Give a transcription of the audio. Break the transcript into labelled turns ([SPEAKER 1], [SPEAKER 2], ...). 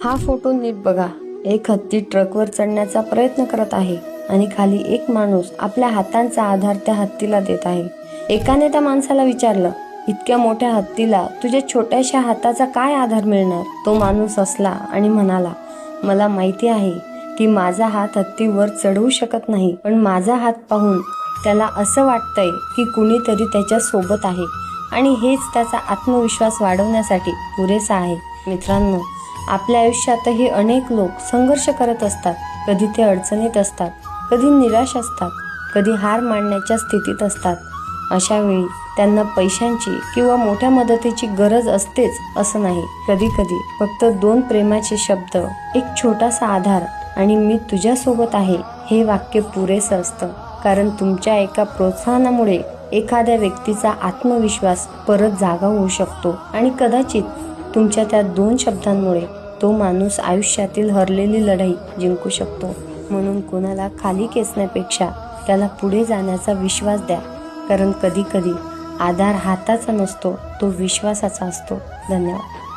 [SPEAKER 1] हा फोटो नीट बघा. एक हत्ती ट्रकवर चढण्याचा प्रयत्न करत आहे आणि खाली एक माणूस आपल्या हातांचा आधार त्या हत्तीला देत आहे. एकाने त्या माणसाला विचारलं, इतक्या मोठ्या हत्तीला तुझ्या छोट्याशा हाताचा काय आधार मिळणार? तो माणूस हसला आणि म्हणाला, मला माहिती आहे की माझा हात हत्तीवर चढवू शकत नाही, पण माझा हात पाहून त्याला असं वाटतंय की कुणीतरी त्याच्या सोबत आहे आणि हेच त्याचा आत्मविश्वास वाढवण्यासाठी पुरेसा आहे. मित्रांनो, आपल्या आयुष्यातही अनेक लोक संघर्ष करत असतात. कधी ते अडचणीत असतात, कधी निराश असतात, कधी हार मानण्याच्या स्थितीत असतात. अशा वेळी त्यांना पैशांची किंवा मोठ्या मदतीची गरज असतेच असं नाही. कधी कधी फक्त 2 प्रेमाचे शब्द, एक छोटासा आधार आणि मी तुझ्यासोबत आहे हे वाक्य पुरेसं असतं. कारण तुमच्या एका प्रोत्साहनामुळे एखाद्या व्यक्तीचा आत्मविश्वास परत जागा होऊ शकतो आणि कदाचित तुमच्या त्या 2 शब्दांमुळे तो माणूस आयुष्यातील हरलेली लढाई जिंकू शकतो. म्हणून कोणाला खाली खेचण्यापेक्षा त्याला पुढे जाण्याचा विश्वास द्या. कारण कधी कधी आधार हाताचा नसतो, तो विश्वासाचा असतो. धन्यवाद.